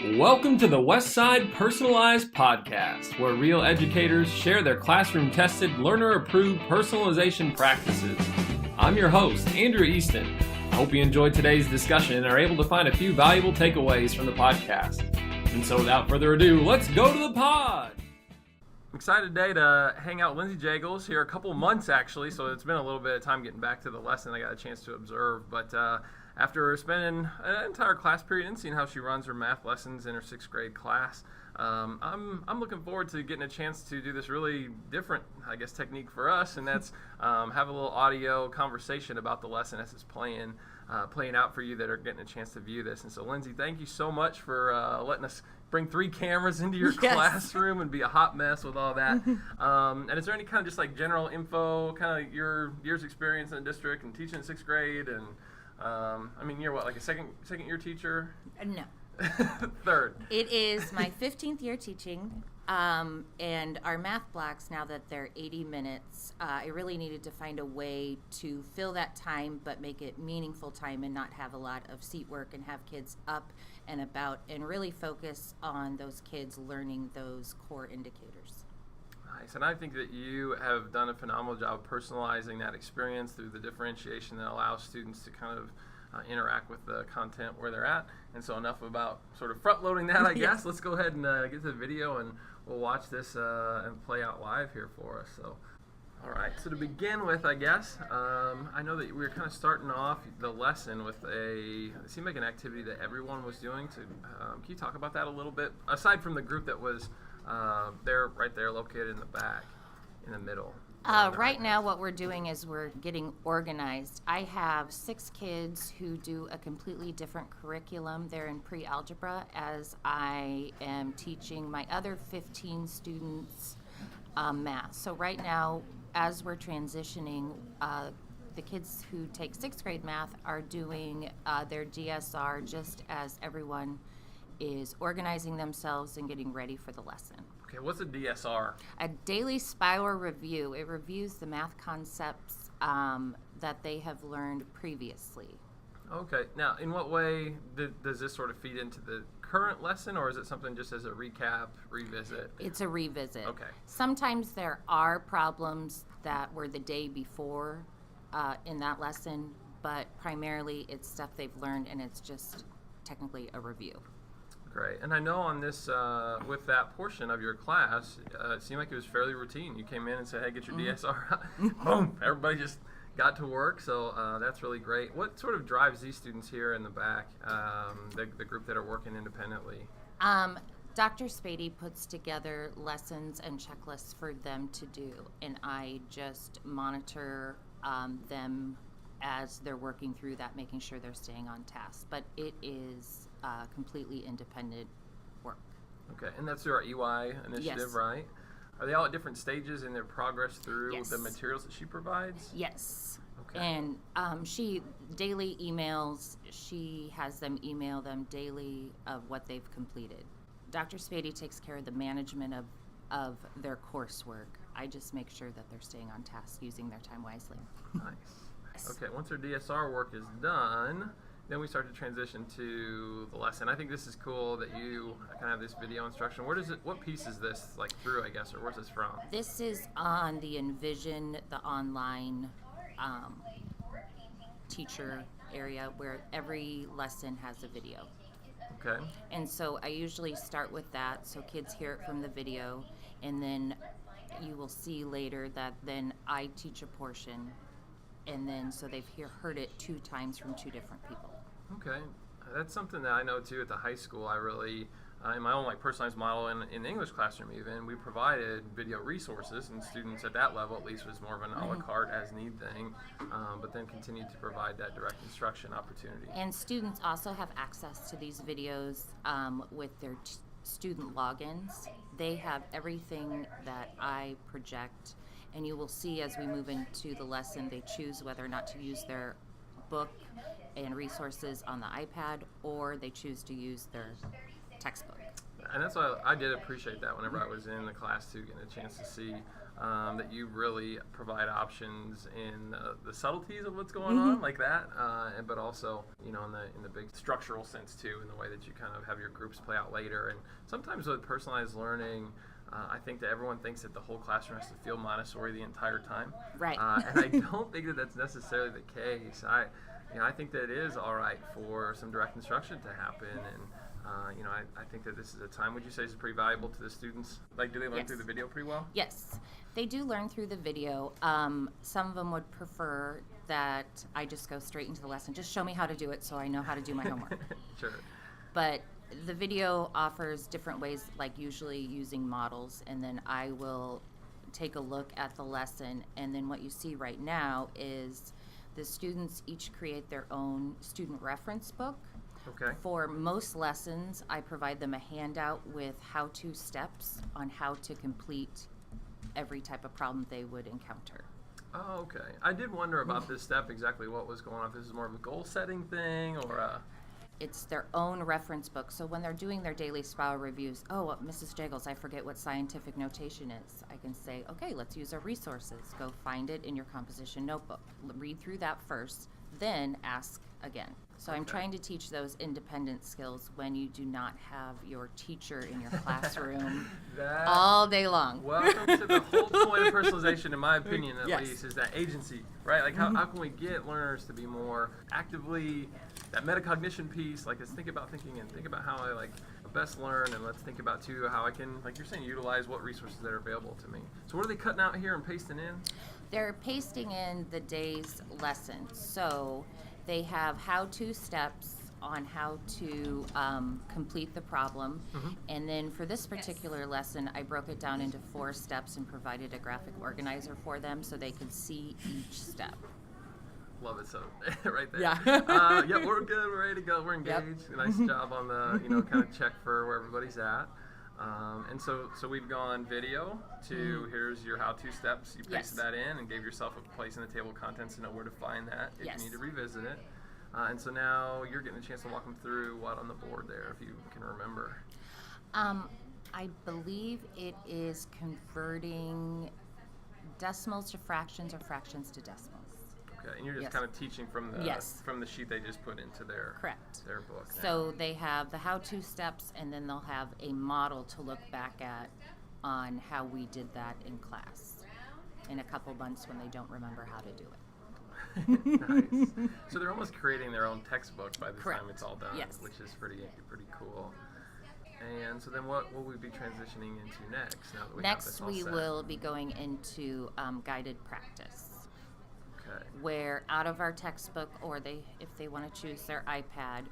Welcome to the Westside Personalized Podcast, where real educators share their classroom-tested, learner-approved personalization practices. I'm your host, Andrew Easton. I hope you enjoyed today's discussion and are able to find a few valuable takeaways from the podcast. And so without further ado, let's go to the pod! I'm excited today to hang out with Lindsay Jagels here a couple months actually, so it's been a little bit of time getting back to the lesson I got a chance to observe, but after spending an entire class period and seeing how she runs her math lessons in her 6th grade class, I'm looking forward to getting a chance to do this really different, I guess, technique for us, and that's have a little audio conversation about the lesson as it's playing out for you that are getting a chance to view this. And so, Lindsay, thank you so much for letting us bring 3 cameras into your classroom and be a hot mess with all that. And is there any kind of just like general info, kind of your year's experience in the district and teaching in 6th grade? And I mean, you're what, like a second year teacher? No. Third. It is my 15th year teaching, and our math blocks, now that they're 80 minutes, I really needed to find a way to fill that time but make it meaningful time and not have a lot of seat work and have kids up and about and really focus on those kids learning those core indicators. Nice, and I think that you have done a phenomenal job personalizing that experience through the differentiation that allows students to kind of interact with the content where they're at. And so enough about sort of front loading that, I guess. Let's go ahead and get to the video and we'll watch this and play out live here for us. So, all right, so to begin with, I guess, I know that we were kind of starting off the lesson with it seemed like an activity that everyone was doing. Can you talk about that a little bit? Aside from the group that was right there located in the back, in the middle. Right now what we're doing is we're getting organized. I have 6 kids who do a completely different curriculum. They're in pre-algebra as I am teaching my other 15 students math. So right now, as we're transitioning, the kids who take 6th grade math are doing their DSR just as everyone is organizing themselves and getting ready for the lesson. Okay, what's a DSR? A daily spiral review. It reviews the math concepts that they have learned previously. Okay, now in what way does this sort of feed into the current lesson, or is it something just as a recap, revisit? It's a revisit. Okay. Sometimes there are problems that were the day before in that lesson, but primarily it's stuff they've learned and it's just technically a review. Great. And I know on this, with that portion of your class, it seemed like it was fairly routine. You came in and said, hey, get your DSR out. Boom. Everybody just got to work. So that's really great. What sort of drives these students here in the back, the group that are working independently? Dr. Spady puts together lessons and checklists for them to do, and I just monitor them as they're working through that, making sure they're staying on task. But it is completely independent work. Okay, and that's through our EY initiative, Yes. right? Are they all at different stages in their progress through Yes. the materials that she provides? Yes. Okay. And she daily emails, she has them email them daily of what they've completed. Dr. Spady takes care of the management of their coursework. I just make sure that they're staying on task, using their time wisely. Nice. Okay, once their DSR work is done, then we start to transition to the lesson. I think this is cool that you kind of have this video instruction. What piece is this like through, I guess, or where's this from? This is on the Envision, the online teacher area where every lesson has a video. Okay. And so I usually start with that so kids hear it from the video, and then you will see later that then I teach a portion, and then so they've heard it 2 times from 2 different people. Okay. That's something that I know too at the high school. I really, in my own like personalized model in the English classroom even, we provided video resources, and students at that level at least was more of an a la carte as need thing, but then continued to provide that direct instruction opportunity. And students also have access to these videos with their student logins. They have everything that I project, and you will see as we move into the lesson, they choose whether or not to use their book and resources on the iPad, or they choose to use their textbook. And that's why I did appreciate that whenever I was in the class too, getting a chance to see that you really provide options in the subtleties of what's going on, like that, but also, in the big structural sense too, in the way that you kind of have your groups play out later. And sometimes with personalized learning, I think that everyone thinks that the whole classroom has to feel Montessori the entire time. Right. And I don't think that that's necessarily the case. I think that it is all right for some direct instruction to happen, and I think that this is a time. Would you say is pretty valuable to the students? Like, do they learn Yes. through the video pretty well? Yes, they do learn through the video. Some of them would prefer that I just go straight into the lesson. Just show me how to do it so I know how to do my homework. Sure. But the video offers different ways, like usually using models, and then I will take a look at the lesson, and then what you see right now is the students each create their own student reference book. Okay. For most lessons, I provide them a handout with how-to steps on how to complete every type of problem they would encounter. Oh, okay. I did wonder about this step, exactly what was going on. If this is more of a goal-setting thing or a... It's their own reference book. So when they're doing their daily SPOW reviews, Mrs. Jagels, I forget what scientific notation is. I can say, okay, let's use our resources. Go find it in your composition notebook. Read through that first, then ask again. So I'm trying to teach those independent skills when you do not have your teacher in your classroom all day long. Welcome to the whole point of personalization, in my opinion at Yes. least, is that agency, right? Like how can we get learners to be more actively, that metacognition piece, like let's think about thinking and think about how I best learn, and let's think about too how I can, like you're saying, utilize what resources that are available to me. So what are they cutting out here and pasting in? They're pasting in the day's lesson. So they have how-to steps on how to complete the problem. And then for this particular lesson, I broke it down into 4 steps and provided a graphic organizer for them so they could see each step. Love it. So right there. Yeah. Yeah, we're good. We're ready to go. We're engaged. Yep. Nice job on the, kind of check for where everybody's at. And so we've gone video to here's your how-to steps. You pasted that in and gave yourself a place in the table of contents to know where to find that if you need to revisit it. And so now you're getting a chance to walk them through what on the board there, if you can remember. I believe it is converting decimals to fractions or fractions to decimals. Okay, and you're just kind of teaching from the sheet they just put into their book. So they have the how-to steps, and then they'll have a model to look back at on how we did that in class in a couple months when they don't remember how to do it. Nice. So they're almost creating their own textbook by the time it's all done, which is pretty cool. And so then what will we be transitioning into next? Now that we have this all set? Will be going into guided practice. Okay. Where out of our textbook, or if they want to choose their iPad,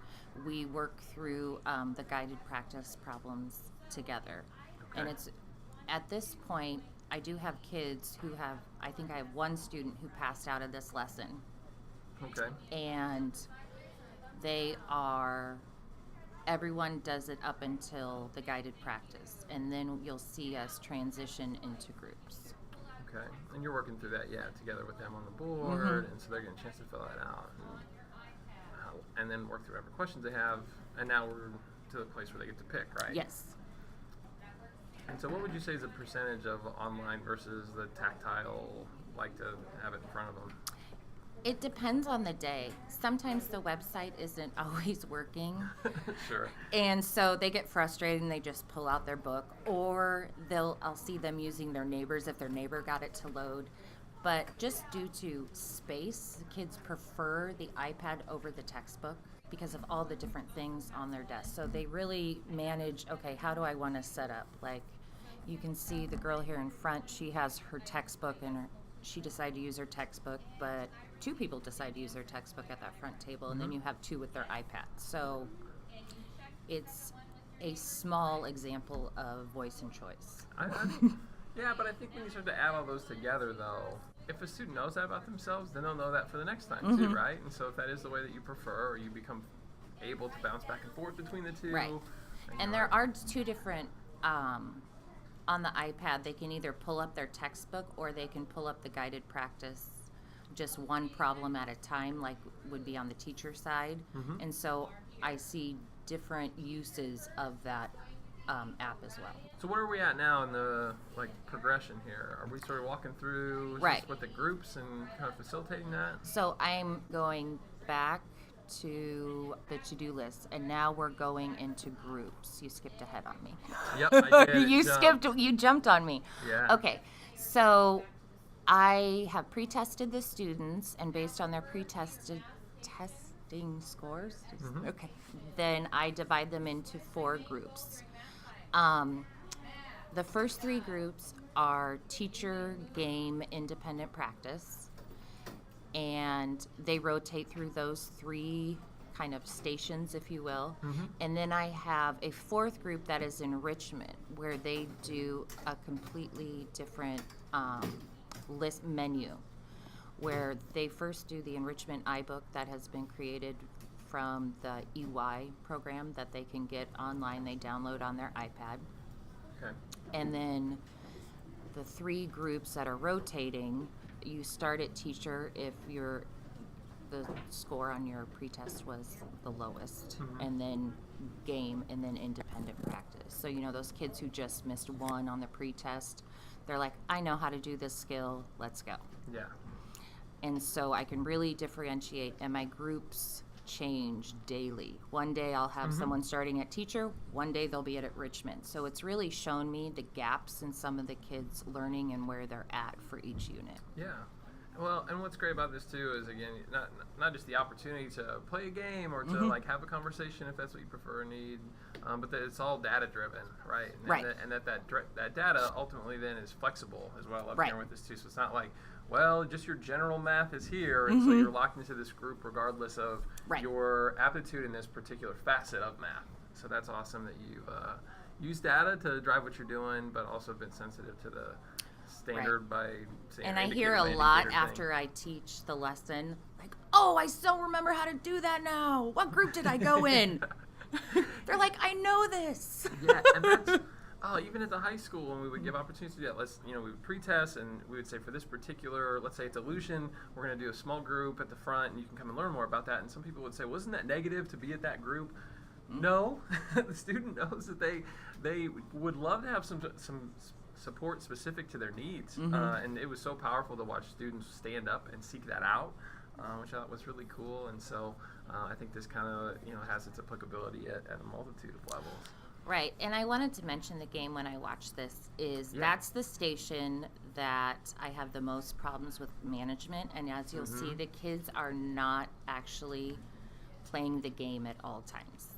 we work through the guided practice problems together. Okay. And it's at this point, I do have kids who I think I have one student who passed out of this lesson. Okay. And everyone does it up until the guided practice. And then you'll see us transition into groups. Okay, and you're working through that, together with them on the board, and so they're getting a chance to fill that out, and then work through whatever questions they have, and now we're to the place where they get to pick, right? Yes. And so what would you say is the percentage of online versus the tactile, like to have it in front of them? It depends on the day. Sometimes the website isn't always working. Sure. And so they get frustrated and they just pull out their book, or I'll see them using their neighbors if their neighbor got it to load. But just due to space, the kids prefer the iPad over the textbook because of all the different things on their desk. So they really manage, okay, how do I want to set up? Like, you can see the girl here in front, she has her textbook and she decided to use her textbook, but 2 people decide to use their textbook at that front table, and then you have 2 with their iPad. So it's a small example of voice and choice. Yeah, but I think when you start to add all those together, though, if a student knows that about themselves, then they'll know that for the next time, too, right? And so if that is the way that you prefer, or you become able to bounce back and forth between the two. Right. And there are 2 different... on the iPad, they can either pull up their textbook or they can pull up the guided practice, just one problem at a time, like would be on the teacher side. And so I see different uses of that app as well. So where are we at now in the progression here? Are we sort of walking through Right. with the groups and kind of facilitating that? So I'm going back to the to-do list, and now we're going into groups. You skipped ahead on me. Yep, I did. You jumped on me. Yeah. Okay, so I have pre-tested the students, and based on their pre-tested testing scores, okay, then I divide them into 4 groups. The first 3 groups are teacher, game, independent practice, and they rotate through those 3 kind of stations, if you will. And then I have a 4th group that is enrichment, where they do a completely different list menu, where they first do the enrichment iBook that has been created from the EY program that they can get online. They download on their iPad. Okay. And then the 3 groups that are rotating, you start at teacher if the score on your pretest was the lowest, and then game, and then independent practice. So those kids who just missed 1 on the pretest, they're like, I know how to do this skill, let's go. Yeah. And so I can really differentiate, and my groups change daily. One day I'll have someone starting at teacher, one day they'll be at enrichment. So it's really shown me the gaps in some of the kids' learning and where they're at for each unit. Yeah. Well, and what's great about this too is, again, not just the opportunity to play a game or to have a conversation if that's what you prefer or need, but that it's all data driven, right? And that data ultimately then is flexible, is what I love hearing with this too. So it's not like, well, just your general math is here, and so you're locked into this group regardless of your aptitude in this particular facet of math. So that's awesome that you've used data to drive what you're doing, but also been sensitive to the standard by saying. And I hear a lot after I teach the lesson, like, oh, I still remember how to do that now. What group did I go in? They're like, I know this. Yeah, and that's, even at the high school when we would give opportunities to do that, we would pre-test, and we would say for this particular, let's say it's illusion, we're going to do a small group at the front, and you can come and learn more about that. And some people would say, wasn't that negative to be at that group? No, the student knows that they would love to have some support specific to their needs, and it was so powerful to watch students stand up and seek that out, which I thought was really cool. And so I think this kind of has its applicability at a multitude of levels. Right, and I wanted to mention the game when I watched this that's the station that I have the most problems with management, and as you'll see, the kids are not actually playing the game at all times.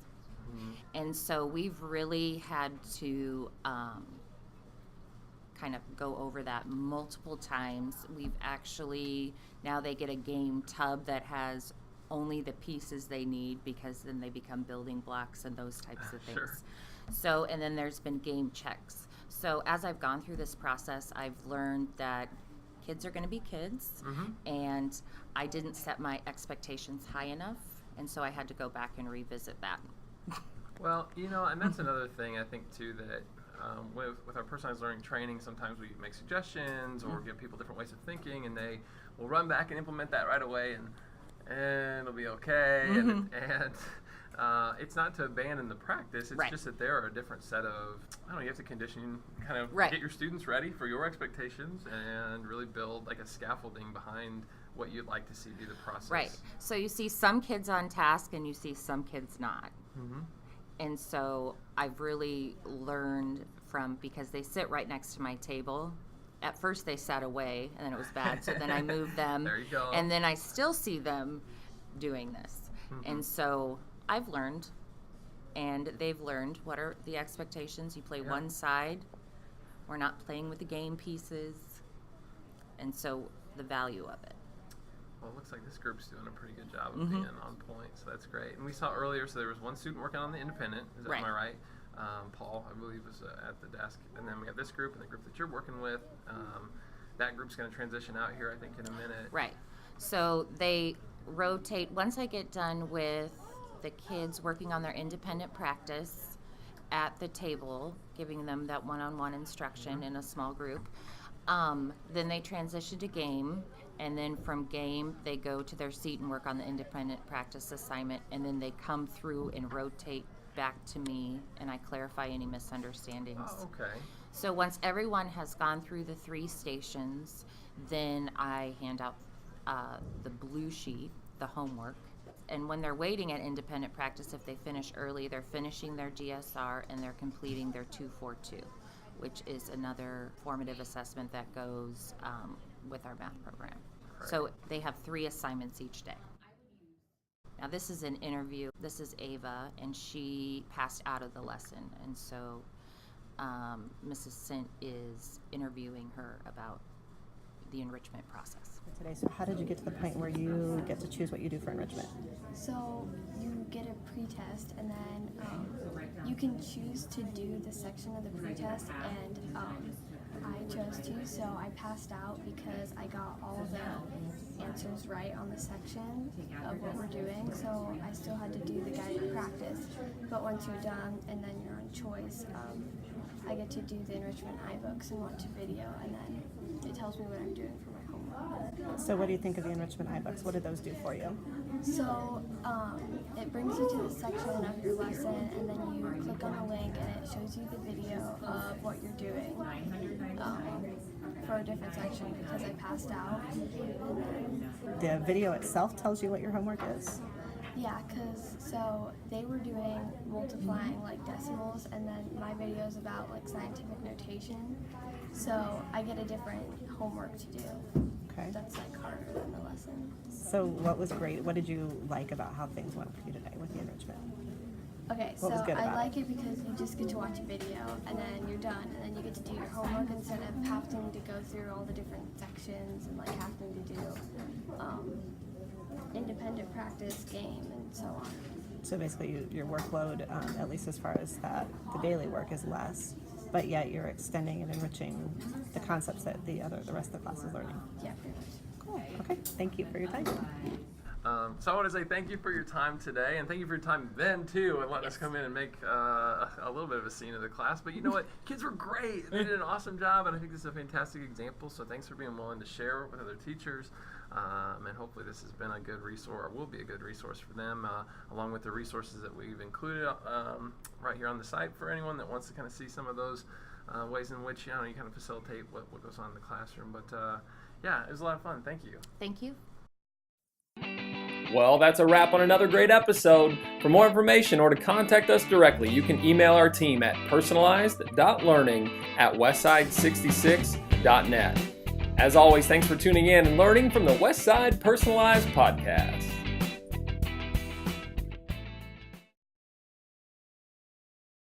And so we've really had to kind of go over that multiple times. We've actually, now they get a game tub that has only the pieces they need, because then they become building blocks and those types of things. Sure. So, and then there's been game checks. So as I've gone through this process, I've learned that kids are going to be kids, and I didn't set my expectations high enough, and so I had to go back and revisit that. Well, and that's another thing I think too, that with our personalized learning training, sometimes we make suggestions or give people different ways of thinking, and they will run back and implement that right away, and it'll be okay. And it's not to abandon the practice. It's just that there are a different set of, you have to condition, kind of get your students ready for your expectations and really build like a scaffolding behind what you'd like to see be the process. Right. So you see some kids on task and you see some kids not. And so I've really learned because they sit right next to my table. At first they sat away, and then it was bad, so then I moved them. There you go. And then I still see them doing this. And so I've learned, and they've learned what are the expectations. You play one side. We're not playing with the game pieces. And so the value of it. Well, it looks like this group's doing a pretty good job of being on point, so that's great. And we saw earlier, so there was one student working on the independent. Am I right? Paul, I believe, was at the desk. And then we have this group and the group that you're working with. That group's going to transition out here, I think, in a minute. Right. So they rotate. Once I get done with the kids working on their independent practice at the table, giving them that one-on-one instruction in a small group, then they transition to game. And then from game, they go to their seat and work on the independent practice assignment. And then they come through and rotate back to me, and I clarify any misunderstandings. Oh, okay. So once everyone has gone through the 3 stations, then I hand out the blue sheet, the homework. And when they're waiting at independent practice, if they finish early, they're finishing their GSR and they're completing their 242, which is another formative assessment that goes with our math program. Right. So they have 3 assignments each day. Now this is an interview. This is Ava, and she passed out of the lesson. And so Mrs. Sint is interviewing her about the enrichment process. Today, so how did you get to the point where you get to choose what you do for enrichment? So you get a pretest, and then you can choose to do the section of the pretest, and I chose to, so I passed out because I got all the answers right on the section of what we're doing, so I still had to do the guided practice. But once you're done, and then you're on choice, I get to do the Enrichment iBooks and watch a video, and then it tells me what I'm doing for my homework. So what do you think of the Enrichment iBooks? What did those do for you? So it brings you to the section of your lesson, and then you click on the link, and it shows you the video of what you're doing for a different section because I passed out. The video itself tells you what your homework is? Yeah, because so they were doing multiplying like decimals, and then my video is about like scientific notation. So I get a different homework to do. Okay. That's like harder than the lesson. So what was great? What did you like about how things went for you today with the enrichment? Okay, What so was good I about like it because you just get to watch a video, and then you're done, and then you get to do your homework instead of having to go through all the different sections and like having to do independent practice, game, and so on. So basically your workload, at least as far as that, the daily work is less, but yet you're extending and enriching the concepts that the rest of the class is learning. Yeah, pretty much. Cool. Okay. Thank you for your time. So I want to say thank you for your time today, and thank you for your time then too, and letting us come in and make a little bit of a scene of the class. But you know what? Kids were great. They did an awesome job, and I think this is a fantastic example. So thanks for being willing to share with other teachers. And hopefully this has been a good resource, or will be a good resource for them, along with the resources that we've included right here on the site for anyone that wants to kind of see some of those ways in which you kind of facilitate what goes on in the classroom. But yeah, it was a lot of fun. Thank you. Thank you. Well, that's a wrap on another great episode. For more information or to contact us directly, you can email our team at personalized.learning@westside66.net. As always, thanks for tuning in and learning from the Westside Personalized Podcast.